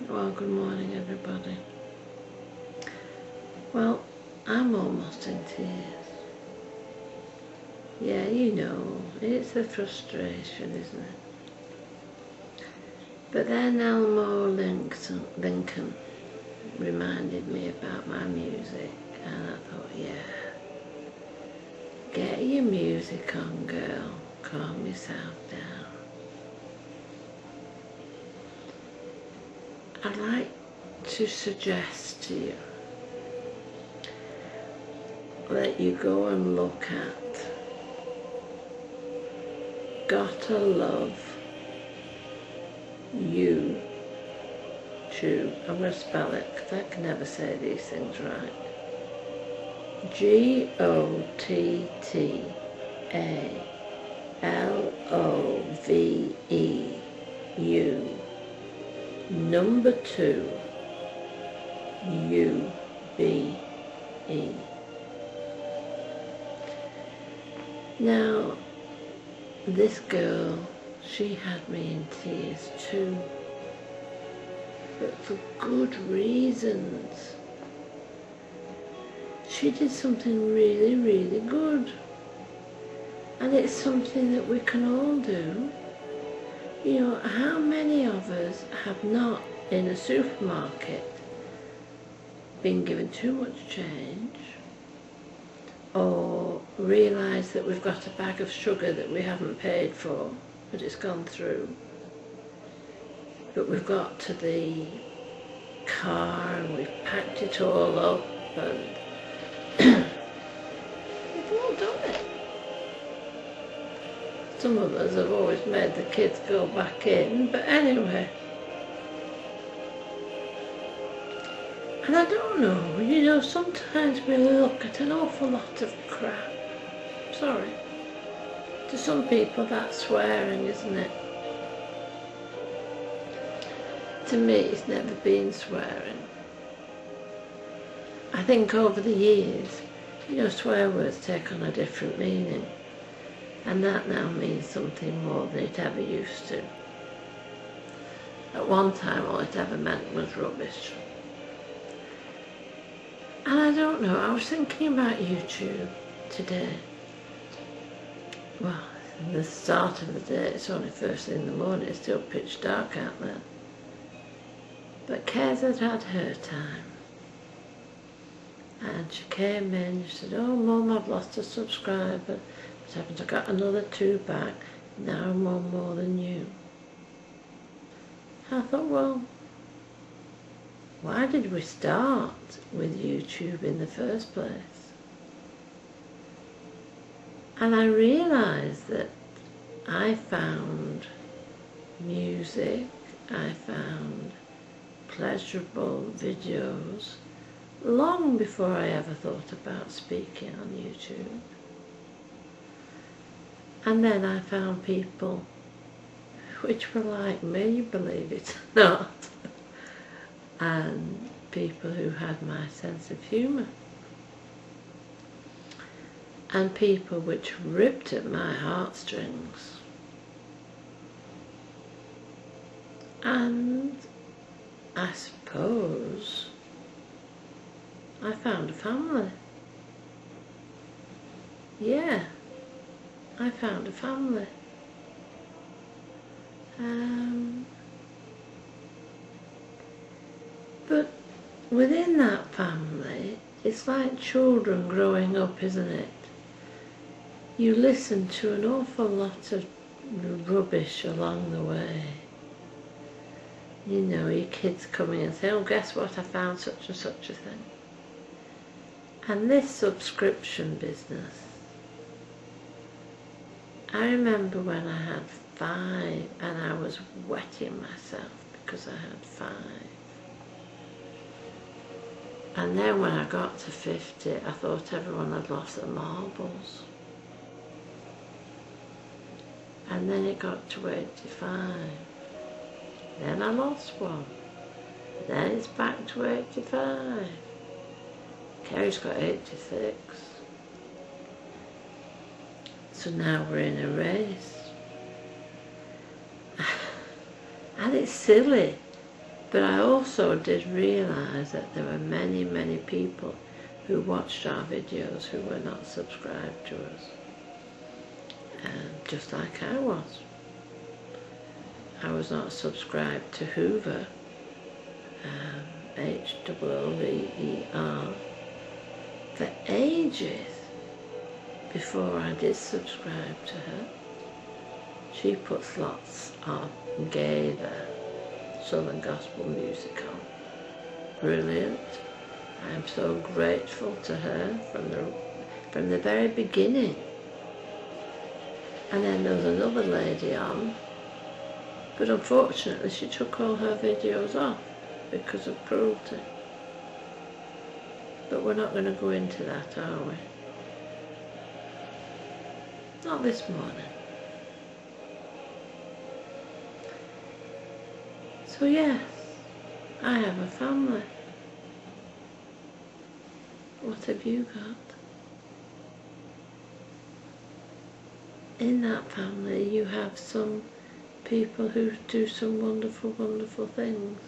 Well, good morning, everybody. Well, I'm almost in tears. Yeah, you know, it's the frustration, isn't it? But then Elmore Lincoln reminded me about my music, and I thought, yeah, get your music on, girl. Calm yourself down. I'd like to suggest to you that you go and look at Gotta Love You Tube. I'm going to spell it because I can never say these things right. GOTTALOVEU number 2 UBE. Now, this girl, she had me in tears too, but for good reasons. She did something really, really good. And it's something that we can all do. You know, how many of us have not, in a supermarket, been given too much change, or realised that we've got a bag of sugar that we haven't paid for, but it's gone through. But we've got to the car and we've packed it all up and we've all done it. Some of us have always made the kids go back in, but anyway. And I don't know, you know, sometimes we look at an awful lot of crap. Sorry. To some people that's swearing, isn't it? To me, it's never been swearing. I think over the years, you know, swear words take on a different meaning. And that now means something more than it ever used to. At one time, all it ever meant was rubbish. And I don't know, I was thinking about YouTube today. Well, in the start of the day, it's only first thing in the morning, it's still pitch dark out there. But Kez had had her time. And she came in, she said, oh Mum, I've lost a subscriber. What happened? I got another 2 back, now I'm on more than you. I thought, well, why did we start with YouTube in the first place? And I realised that I found music, I found pleasurable videos long before I ever thought about speaking on YouTube. And then I found people which were like me, believe it or not, and people who had my sense of humour, and people which ripped at my heartstrings. And I suppose I found a family. Yeah, I found a family. But within that family, it's like children growing up, isn't it? You listen to an awful lot of rubbish along the way. You know, your kids coming and say, oh, guess what, I found such and such a thing. And this subscription business, I remember when I had 5 and I was wetting myself because I had 5. And then when I got to 50, I thought everyone had lost their marbles. And then it got to 85. Then I lost one. Then it's back to 85. Kerry's got 86. So now we're in a race. And it's silly But I also did realise that there were many, many people who watched our videos who were not subscribed to us. Just like I was. I was not subscribed to Hoover, Hoover, for ages before I did subscribe to her. She puts lots of gay Southern gospel music on. Brilliant. I'm so grateful to her from the very beginning. And then there was another lady on, but unfortunately she took all her videos off because of cruelty. But we're not going to go into that, are we? Not this morning. So yes, I have a family. What have you got? In that family you have some people who do some wonderful, wonderful things.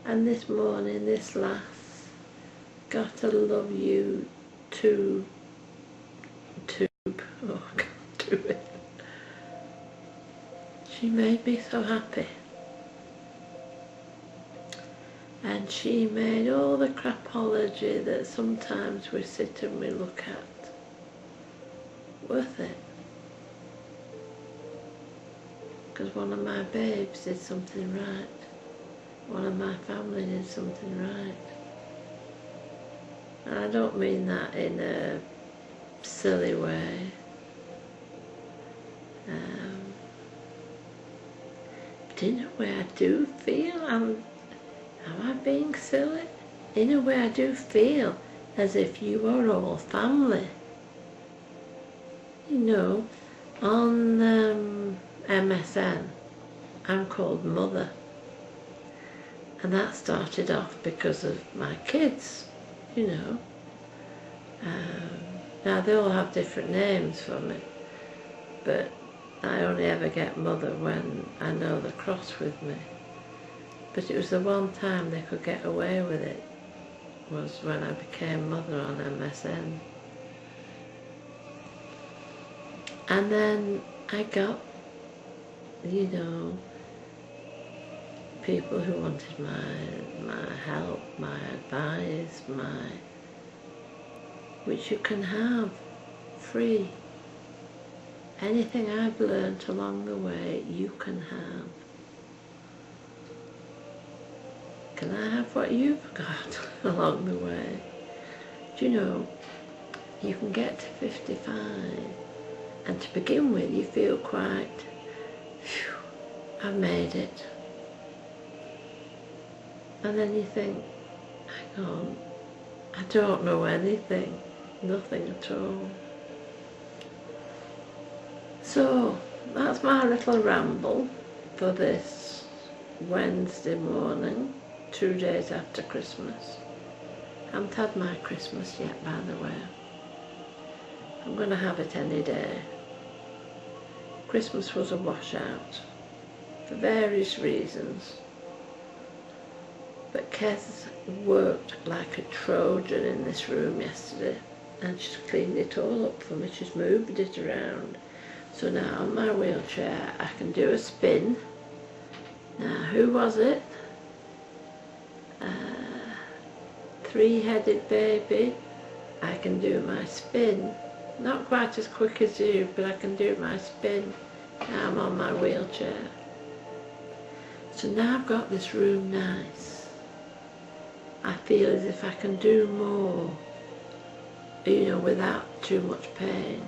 And this morning, this lass got to love you tube. Oh, I can't do it. She made me so happy. And she made all the crapology that sometimes we sit and we look at worth it. Because one of my babes did something right. One of my family did something right. And I don't mean that in a silly way. But in a way I do feel, am I being silly? In a way I do feel as if you are all family. You know, on MSN, I'm called Mother. And that started off because of my kids, you know. Now they all have different names for me, but I only ever get Mother when I know they're cross with me. But it was the one time they could get away with it, was when I became Mother on MSN. And then I got, you know, people who wanted my help, my advice, which you can have free. Anything I've learned along the way, you can have. Can I have what you've got along the way? Do you know, you can get to 55, and to begin with you feel quite, phew, I've made it. And then you think, hang on, I don't know anything, nothing at all. So, that's my little ramble for this Wednesday morning, 2 days after Christmas. I haven't had my Christmas yet, by the way. I'm going to have it any day. Christmas was a washout, for various reasons. But Kez worked like a Trojan in this room yesterday, and she's cleaned it all up for me. She's moved it around. So now on my wheelchair I can do a spin. Now who was it? Three-headed baby. I can do my spin. Not quite as quick as you, but I can do my spin. Now I'm on my wheelchair. So now I've got this room nice. I feel as if I can do more, you know, without too much pain.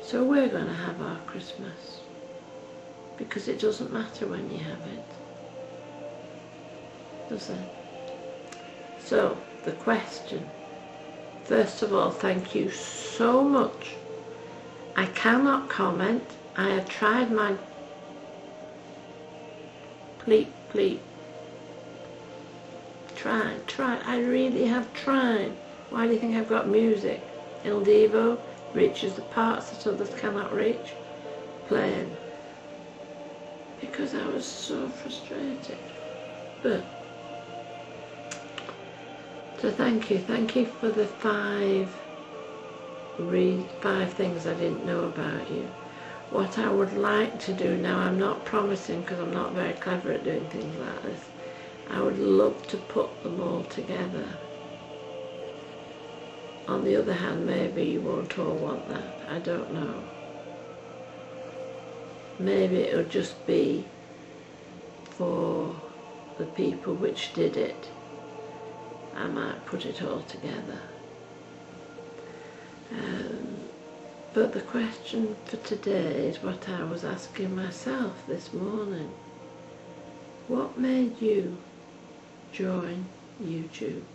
So we're going to have our Christmas, because it doesn't matter when you have it, does it? So, the question. First of all, thank you so much. I cannot comment. I have tried my pleat. Try. I really have tried. Why do you think I've got music? Il Divo reaches the parts that others cannot reach. Playing. because I was so frustrated. But so thank you for the five things I didn't know about you. What I would like to do now, I'm not promising because I'm not very clever at doing things like this, I would love to put them all together. On the other hand, maybe you won't all want that, I don't know. Maybe it'll just be for the people which did it. I might put it all together. But the question for today is what I was asking myself this morning. What made you join YouTube?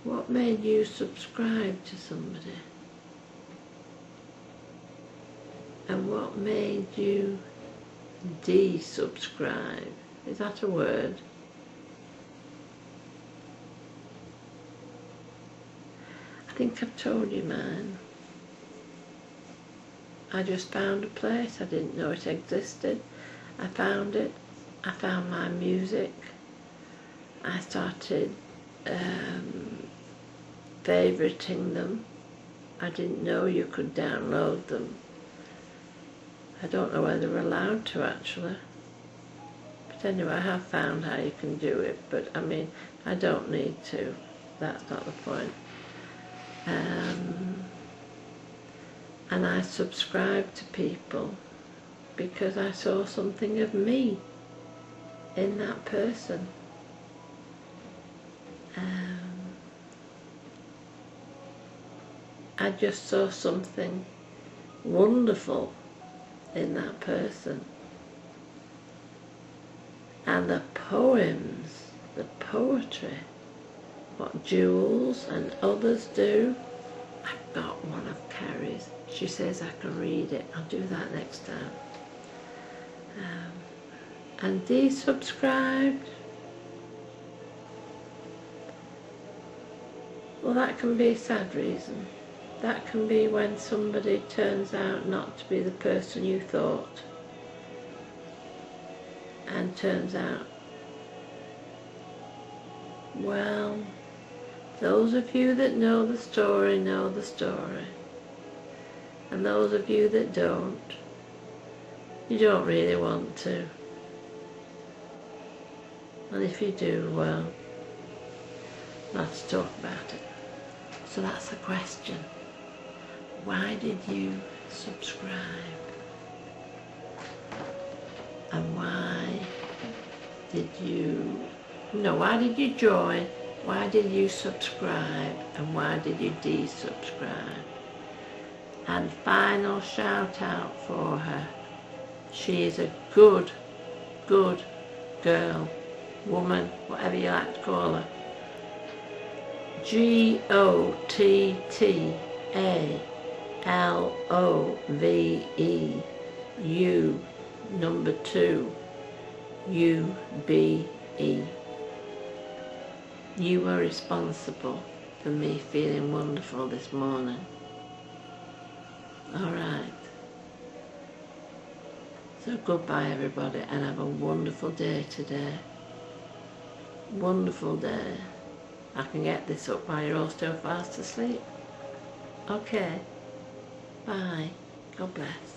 What made you subscribe to somebody? And what made you desubscribe? Is that a word? I think I've told you mine. I just found a place, I didn't know it existed. I found it, I found my music. I started favoriting them. I didn't know you could download them. I don't know whether we're allowed to actually. But anyway, I have found how you can do it, but I mean, I don't need to. That's not the point. And I subscribed to people because I saw something of me in that person. I just saw something wonderful in that person. And the poems, the poetry, what Jules and others do. I've got one of Carrie's. She says I can read it. I'll do that next time. And desubscribed. Well, that can be a sad reason. That can be when somebody turns out not to be the person you thought. And turns out, well, those of you that know the story know the story. And those of you that don't, you don't really want to. And if you do, well, let's talk about it. So that's the question. Why did you subscribe? And why did you join? Why did you subscribe? And why did you desubscribe? And final shout out for her. She is a good girl, woman, whatever you like to call her. GOTTALOVE U number 2 UBE. You were responsible for me feeling wonderful this morning. Alright. So goodbye everybody, and have a wonderful day today. Wonderful day. I can get this up while you're all still fast asleep. Okay. Bye. God bless.